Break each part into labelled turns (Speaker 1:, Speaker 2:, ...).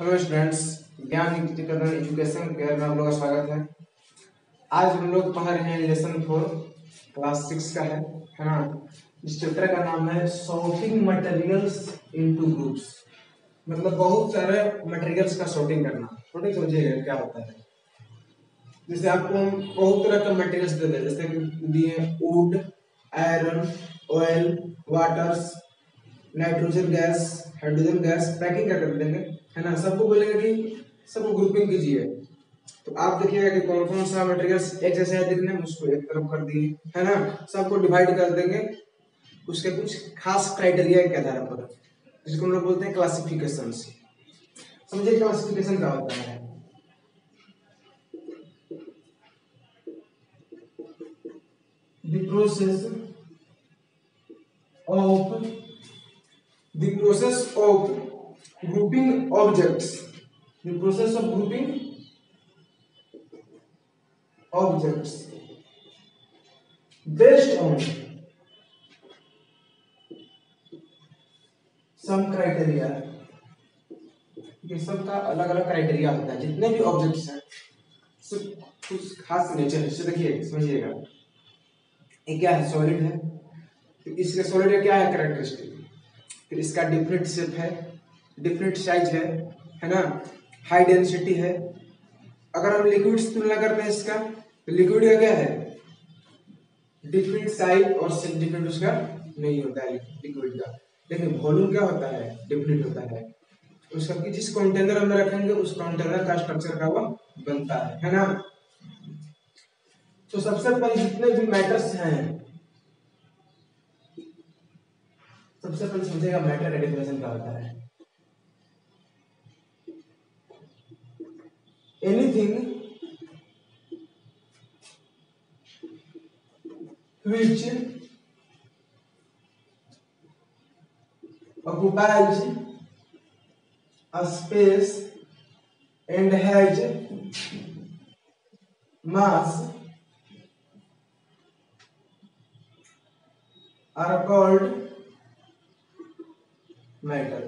Speaker 1: Hello students, ज्ञान education care में आप लोगों का स्वागत है। आज हम लोग पढ़ रहे हैं लेसन 4 क्लास 6 का है ना। इस चैप्टर का नाम है सॉर्टिंग मटेरियल्स इनटू ग्रुप्स। मतलब बहुत सारे मटेरियल्स का सॉर्टिंग करना। सॉर्टिंग समझिएगा क्या होता है। जैसे आपको हम बहुत तरह का मटेरियल्स दे दें, जैसे कि दिए would, iron, oil, waters, nitrogen gas, hydrogen gas, packing कर देंगे है ना। सबको बोलेंगे कि सबको ग्रुपिंग कीजिए। तो आप देखिएगा कि कौन कौन सा मटेरियल्स एक जैसे है दिखने में, उसको एक तरफ कर दिए है ना। सबको डिवाइड कर देंगे उसके कुछ खास क्राइटेरिया के आधार पर, जिसको हम लोग बोलते हैं क्लासिफिकेशन। समझिए क्लासिफिकेशन क्या होता है। The process of The process of grouping objects. The process of grouping objects based on some criteria. ये सबका अलग अलग क्राइटेरिया होता है। जितने भी ऑब्जेक्ट्स हैं सब कुछ खास नेचर है। इसे देखिए, समझिएगा। ये क्या है? सॉलिड है। तो इसके सॉलिड का क्या है कैरेक्टरिस्टिक? फिर इसका डिफरेंट शेप है, डिफरेंट साइज है ना, हाई डेंसिटी है। अगर हम लिक्विड से तुलना करते हैं इसका, तो लिक्विड का क्या है? डिफरेंट साइज और डिफरेंट उसका नहीं होता है लिक्विड का। लेकिन वॉल्यूम क्या होता है? डिफरेंट होता है उसका, कि जिस कंटेनर में रखेंगे उस कंटेनर का स्ट्रक्चर का वह बनता है ना। तो सबसे पहले जितने भी मैटर्स हैं, सबसे पहले समझेगा मैटर का डेफिनेशन क्या होता है। Anything which occupies a space and has mass are called matter।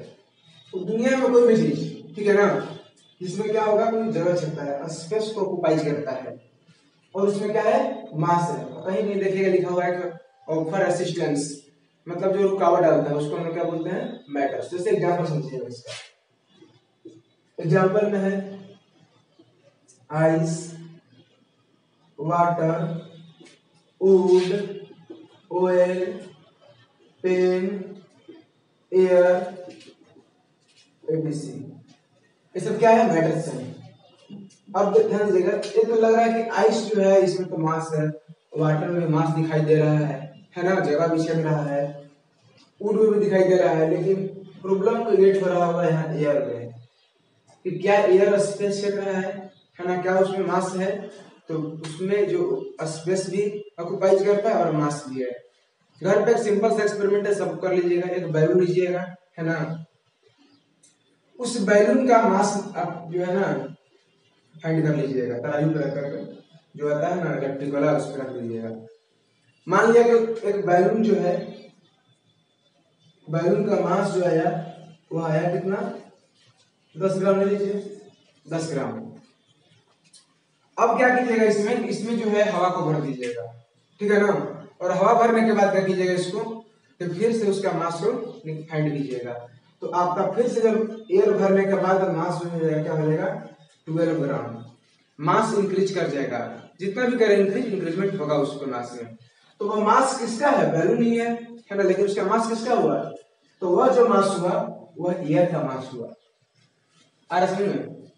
Speaker 1: तो दुनिया में कोई भी चीज, ठीक है ना, जिसमें क्या होगा, कोई जगह छकता है, स्पेस को ऑक्युपाई करता है, और उसमें क्या है? मास है। कहीं नहीं देखिएगा लिखा हुआ है ऑफर असिस्टेंस, मतलब जो रुकावट डालता है उसको हम क्या बोलते हैं? मैटर्स। जैसे एग्जांपल समझिएगा इसका। एग्जांपल में है ice, water, wood, oil, pen, air, etc. ये सब क्या है? मैटर्स हैं। अब ध्यान दीजिएगा, ये तो लग रहा है कि आइस जो है इसमें तो मास है, वाटर में मास दिखाई दे रहा है ना, जगह भी छेक रहा है, वुड में भी दिखाई दे रहा है। लेकिन प्रॉब्लम क्रिएट हो रहा होगा यहाँ एयर में, कि क्या एयर स्पेस छेक रहा है ना, क्या उसमें मास है? तो उसमें जो स्पेस भी ऑक्युपाइज करता है और मास भी है। घर पे एक सिंपल सा एक्सपेरिमेंट है, सब कर लीजिएगा। एक बैलून लीजिएगा है ना, उस बैलून का मास आप जो है ना फाइंड कर लीजिएगा। तराजू पे रख कर जो आता है ना इलेक्ट्रिक वाला, उस पर रख लीजिएगा। मान लिया कि एक बैलून जो है, बैलून का मास जो आया वो आया कितना? 10 ग्राम ले लीजिए, 10 ग्राम। अब क्या कीजिएगा, इसमें जो है हवा को भर दीजिएगा, ठीक है ना। और हवा भरने के बाद क्या कीजिएगा, इसको तो फिर से उसका मास को फाइंड कीजिएगा। तो आपका फिर से जब एयर भरने के बाद मास जो है क्या हो जाएगा? 12 ग्राम। मास इंक्रीज कर जाएगा, जितना भी करे इंक्रीजमेंट होगा उसको मास में। तो वो मास किसका है? बैलून ही है ना, लेकिन उसका मास किसका हुआ? तो वह जो मास हुआ वह एयर का मास हुआ। आ रहा समझ में?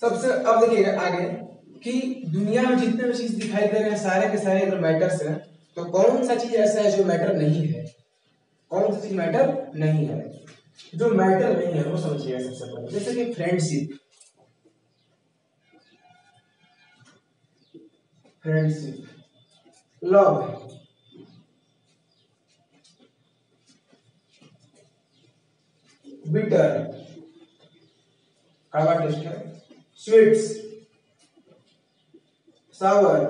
Speaker 1: सबसे अब देखिएगा आगे कि दुनिया में जितने भी चीज दिखाई दे रहे हैं सारे के सारे अगर मैटर्स हैं, तो कौन सा चीज ऐसा है जो मैटर नहीं है? कौन सी चीज मैटर नहीं है? जो मैटर नहीं है वो समझिएगा सबसे पहले। जैसे कि फ्रेंडशिप, लव, बिटर, कड़वा टेस्ट है, स्वीट्स, सावर,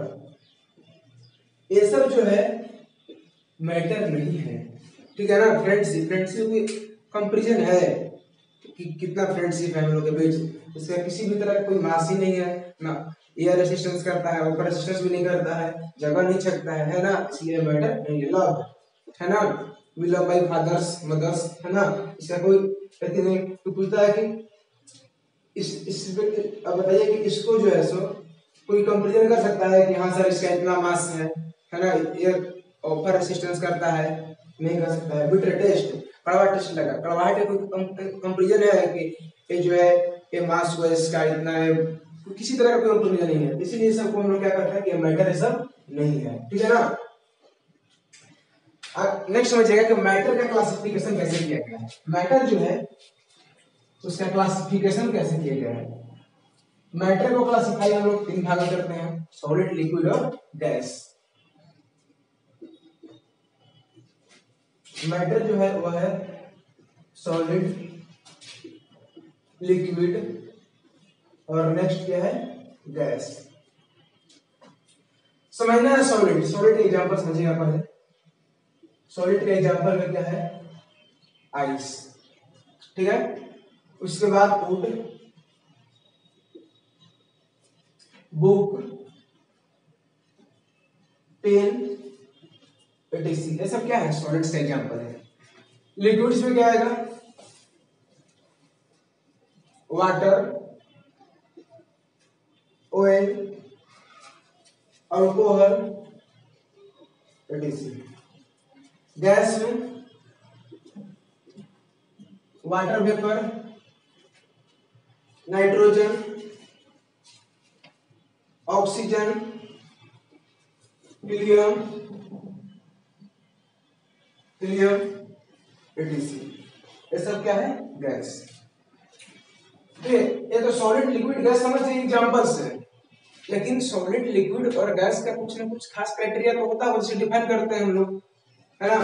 Speaker 1: ये सब जो है मैटर नहीं है, ठीक है ना। फ्रेंडशिप की कंपैरिजन है, कि कितना फ्रेंडशिप है हम लोग के बीच। इसका किसी भी तरह का कोई मास ही नहीं है ना, एयर रेसिस्टेंस करता है, ऊपर रेसिस्टेंस भी नहीं करता है, जगह नहीं छकता है ना, इसलिए मैटर नहीं है। लव है ना, we love my fathers mothers है ना, इसका कोई गति नहीं। तो पूछता है कि इस अब बताइए कि इसको जो है सो कोई कंपेरिजन कर सकता है कि हाँ सर इसका इतना मास है ना, ये ऊपर रेसिस्टेंस करता है, नहीं कर सकता है। बिटर टेस्ट, कड़वा टेस्ट लगा, कड़वाहट का कोई कंपेरिजन है कि ये जो है ये मास को इसका इतना है, किसी तरह का कोई कंपेरिजन नहीं है। इसीलिए सबको हम लोग क्या करते हैं कि मैटर सब नहीं है, ठीक है ना। अब नेक्स्ट समझिएगा कि मैटर का क्लासिफिकेशन कैसे किया गया है। मैटर जो है उसका क्लासिफिकेशन कैसे किया गया है। मैटर को क्लासिफाई हम लोग 3 भाग में करते हैं, सॉलिड, लिक्विड और गैस। मैटर जो है वह है सॉलिड, लिक्विड और नेक्स्ट क्या है गैस। समझना है सॉलिड, सॉलिड का एग्जांपल समझिएगा पहले। सॉलिड का एग्जांपल में क्या है आइस, ठीक है। उसके बाद वुड, बुक, पेन, एटीसी, ये सब क्या है सॉलिड्स का एग्जांपल है। लिक्विड्स में क्या आएगा water, oil, alcohol, etc. Gas में water vapour, nitrogen, oxygen, helium, etc, ये सब क्या है गैस। ये तो सॉलिड, लिक्विड, गैस समझ रहे एग्जांपल्स है, लेकिन सॉलिड, लिक्विड और गैस का कुछ ना कुछ खास क्राइटेरिया तो होता है, उसे डिफाइन करते हैं हम लोग, है ना।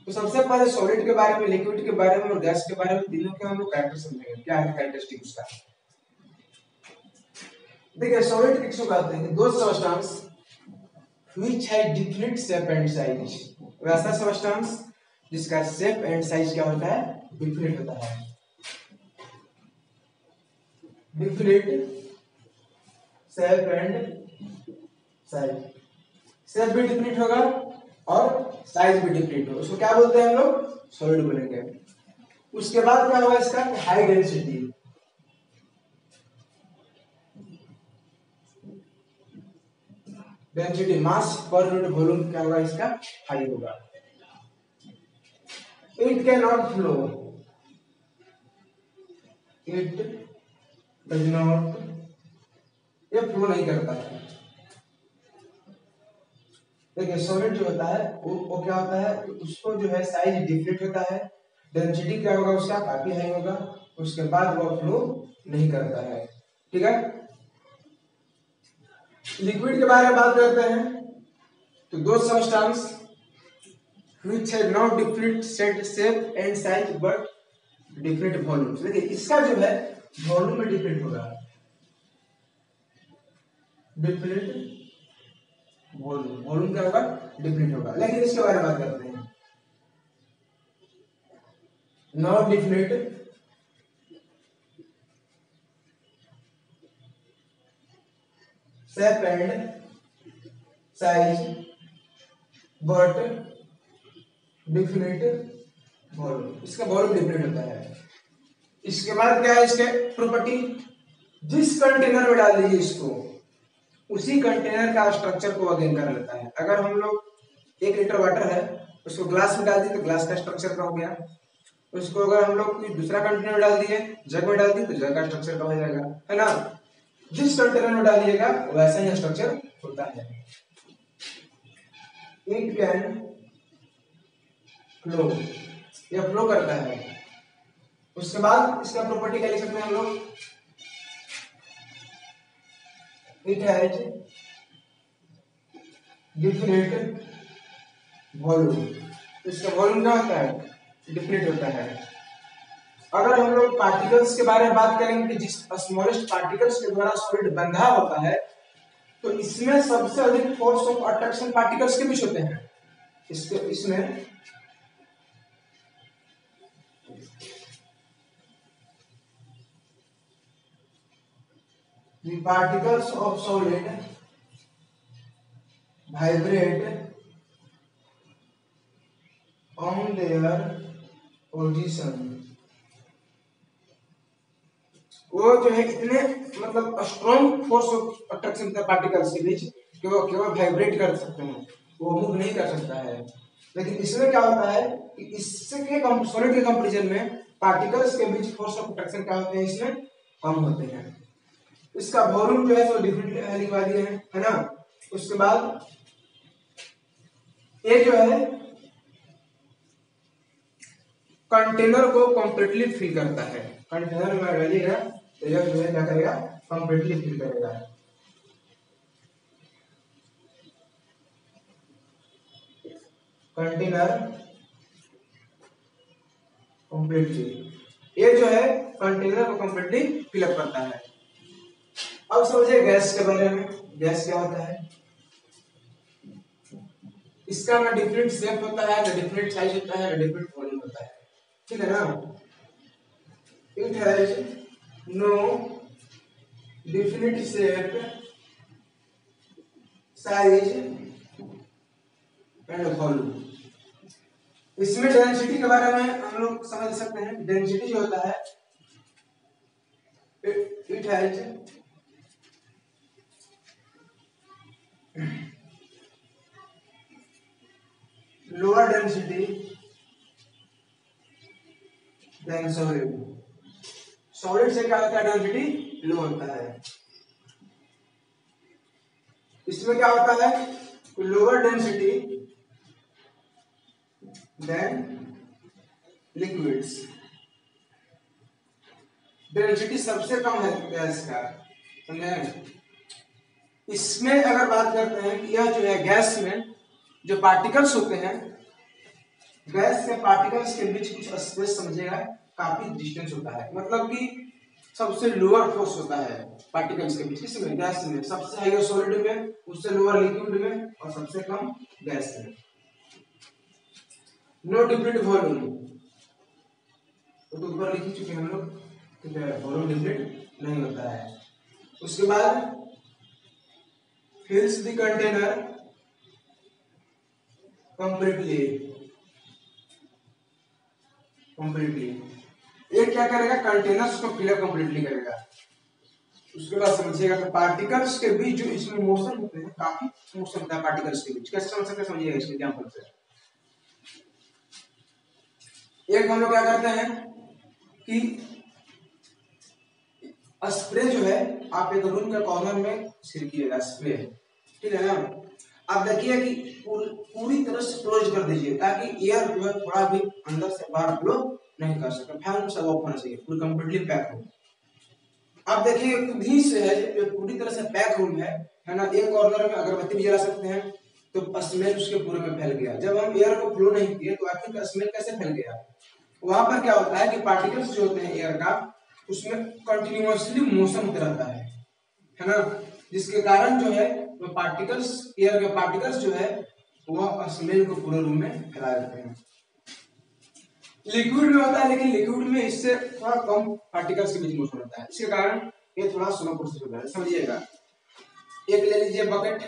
Speaker 1: तो सबसे पहले सॉलिड के बारे में, लिक्विड के बारे में और गैस के बारे में तीनों के हम लोग कैरेक्टर समझेंगे, क्या है कैरेक्टरिस्टिक उसका। देखिए सॉलिड किसको कहते हैं, दो substance which have different shape and size, वैसा सबस्टेंस जिसका शेप एंड साइज क्या होता है डिफरेंट होता है। Different shape and size, shape भी डिफरेंट होगा और साइज भी डिफरेंट होगा, उसको क्या बोलते हैं हम लोग सॉलिड बोलेंगे। उसके बाद क्या होगा इसका high density, density mass per unit volume क्या होगा इसका हाई होगा। It can not flow, it does not, ये फ्लो नहीं करता है। देखिए सॉलिड जो होता है वो क्या होता है, उसको जो है साइज डिफरेंट होता है, डेंसिटी क्या होगा उसका काफी हाई होगा, उसके बाद वो फ्लो नहीं करता है, ठीक है। लिक्विड के बारे में बात करते हैं तो दो substance which have not different shape and size but different volumes. देखिए इसका जो है वॉल्यूम में डिफरेंट होगा, डिफरेंट वॉल्यूम, वॉल्यूम क्या होगा डिफरेंट होगा। लेकिन इसके बारे में बात करते हैं not different shape and size but different volume, इसका वॉल्यूम डिफरेंट होता है। इसके बाद क्या है इसके प्रॉपर्टी, जिस कंटेनर में डाल दीजिए इसको उसी कंटेनर का स्ट्रक्चर को अगेन कर लेता है। अगर हम लोग 1 लीटर वाटर है उसको ग्लास में डाल दिए तो ग्लास का स्ट्रक्चर का हो गया, उसको अगर हम लोग कोई दूसरा कंटेनर में डाल दिए, जग में डाल दिए तो जग का स्ट्रक्चर का हो जाएगा, है ना। जिस कंटेनर में डालिएगा वैसा ही स्ट्रक्चर होता है। इट कैन फ्लो, यह फ्लो करता है। उसके बाद इसका प्रॉपर्टी क्या लिख सकते हैं हम लोग, इट हैज डिफरेंट वॉल्यूम, इसका वॉल्यूम क्या होता है डिफरेंट होता है। अगर हम लोग पार्टिकल्स के बारे में बात करेंगे कि जिस स्मॉलेस्ट पार्टिकल्स के द्वारा सॉलिड बंधा होता है तो इसमें सबसे अधिक फोर्स ऑफ अट्रैक्शन पार्टिकल्स के बीच होते हैं। इसमें The particles of solid vibrate on their position। वो जो है इतने मतलब स्ट्रॉन्ग फोर्स ऑफ अट्रैक्शन था पार्टिकल्स के बीच कि वो केवल वाइब्रेट कर सकते हैं, वो मूव नहीं कर सकता है। लेकिन इसमें क्या होता है कि इससे के सॉलिड के कंपैरिजन में पार्टिकल्स के बीच फोर्स ऑफ अट्रैक्शन क्या होते हैं, इसमें कम होते हैं। इसका वॉल्यूम जो है सो डिफरेंट लिखवा दिए हैं, है ना। उसके बाद ये जो है कंटेनर को कंप्लीटली फिल करता है। कंटेनर में डालिएगा तो यह जो है क्या करेगा, कंप्लीटली फिल करेगा। कंटेनर कंप्लीटली, ये जो है कंटेनर को कंप्लीटली फिलअप करता है। अब समझिए गैस के बारे में। गैस क्या होता है, इसका ना डिफरेंट शेप होता है, ना डिफरेंट साइज होता है, ना डिफरेंट वॉल्यूम होता है, ठीक है ना। It has no definite shape, size and volume. इसमें डेंसिटी के बारे में हम लोग समझ सकते हैं। डेंसिटी जो होता है, it has lower density than solid. Solid से क्या होता है, डेंसिटी लो होता है। इसमें क्या होता है, lower density than liquids. Density सबसे कम है गैस का, समझे। इसमें अगर बात करते हैं कि यह जो है गैस में जो पार्टिकल्स होते हैं, गैस के पार्टिकल्स के बीच कुछ स्पेस समझिएगा, काफी डिस्टेंस होता है। मतलब कि सबसे लोअर फोर्स होता है पार्टिकल्स के बीच, किसमें, गैस में। सबसे हाईएस्ट सॉलिड में, उससे लोअर लिक्विड में, और सबसे कम गैस में। नो डिफरेंट वॉल्यूम, तो ऊपर लिख चुके हैं हम लोग, ठीक है। वॉल्यूम डिफरेंट नहीं होता है। उसके बाद फिल्स द कंटेनर कंप्लीटली। ये क्या करेगा, कंटेनर्स को फिलअप कंप्लीटली करेगा। उसके बाद समझिएगा कि पार्टिकल्स के बीच जो इसमें मोशन होते हैं, काफी मोशन होता है पार्टिकल्स के बीच। कैसे समझ सकते हैं, समझिएगा इसके एग्जांपल से। एक हम लोग क्या करते हैं कि स्प्रे जो है आप एक रूम के कॉर्नर में छिड़किएगा स्प्रे, ठीक है ना। आप देखिए कि पूरी तरह से क्लोज कर दीजिए, ताकि एयर जो है थोड़ा भी अंदर से बाहर फ्लो नहीं कर सके। फैन सब ऑफ होना चाहिए, पूरी कंप्लीटली पैक हो। आप देखिए खुद ही से है जो पूरी तरह से पैक रूम है ना। एक कॉर्नर में अगरबत्ती भी जला सकते हैं, तो स्मेल उसके पूरे में फैल गया। जब हम एयर को फ्लो नहीं किए तो आखिर स्मेल कैसे फैल गया। वहां पर क्या होता है कि पार्टिकल्स जो होते हैं एयर का, उसमें कंटिन्यूअसली मोशन होता रहता है ना। जिसके कारण जो है वो पार्टिकल्स, एयर के पार्टिकल्स जो है वो स्मेल को पूरे रूम में फैला देते हैं। लिक्विड में होता है, लेकिन लिक्विड में इससे थोड़ा कम पार्टिकल्स के बीच मोशन होता है, इसके कारण ये थोड़ा स्लो प्रोसेस होता है। समझिएगा, एक ले लीजिए बकेट।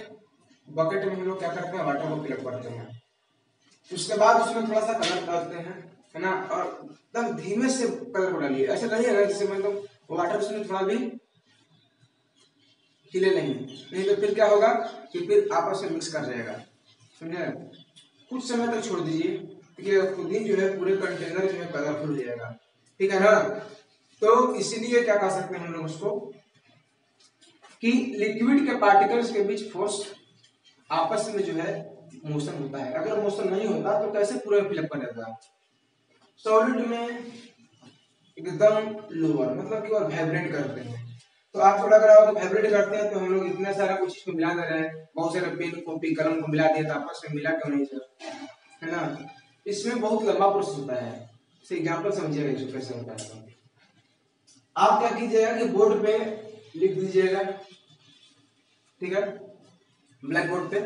Speaker 1: बकेट में हम लोग क्या करते हैं, वाटर को फिलअप करते हैं। उसके बाद उसमें थोड़ा सा कलर डालते हैं, है ना। और एकदम धीमे से कलर को डालिए, ऐसे करिएगा जैसे मतलब वाटर उसमें थोड़ा भी हिले नहीं तो फिर क्या होगा कि फिर आपस में मिक्स कर जाएगा, समझे। कुछ समय तक छोड़ दीजिए, क्योंकि खुद ही जो है पूरे कंटेनर जो है कलरफुल हो जाएगा, ठीक है ना। तो इसीलिए क्या कह सकते हैं हम लोग उसको कि लिक्विड के पार्टिकल्स के बीच फोर्स आपस में जो है मोशन होता है। अगर मोशन नहीं होता तो कैसे पूरा फिलअप कर देगा। सॉलिड में एकदम लोअर, मतलब कि और वाइब्रेट करते हैं। तो आप थोड़ा अगर आप वाइब्रेट करते हैं तो हम लोग इतना सारा कुछ इसको मिला दे रहे हैं, बहुत सारे पेन कॉपी कलम को मिला दिया तो आपस में मिला क्यों नहीं सर, है ना। इसमें बहुत लंबा प्रोसेस होता है। इसे एग्जांपल समझिएगा इसको कैसे होता है। आप क्या कीजिएगा कि बोर्ड पे लिख दीजिएगा, ठीक है, ब्लैक बोर्ड पे।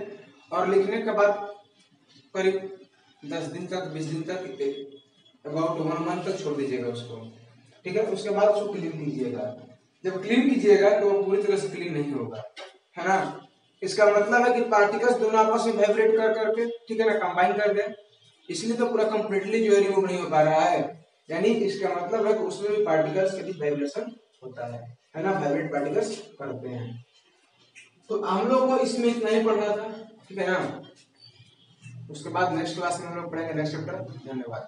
Speaker 1: और लिखने के बाद करीब 10 दिन तक 20 दिन तक अबाउट 1 मंथ तक छोड़ दीजिएगा उसको, ठीक है। उसके बाद उसको क्लीन कीजिएगा। जब क्लीन कीजिएगा तो वो पूरी तरह से क्लीन नहीं होगा, है ना। इसका मतलब है कि पार्टिकल्स दोनों आपस में वाइब्रेट कर करके, ठीक है ना, कंबाइन कर गए, इसलिए तो पूरा कंप्लीटली जो है रिमूव नहीं हो पा रहा है। यानी इसका मतलब है कि उसमें भी पार्टिकल्स का भी वाइब्रेशन होता है ना, वाइब्रेट पार्टिकल्स करते हैं। तो हम लोग को इसमें इतना ही पढ़ना था, ठीक है ना। उसके बाद नेक्स्ट क्लास में हम लोग पढ़ेंगे नेक्स्ट चैप्टर। धन्यवाद।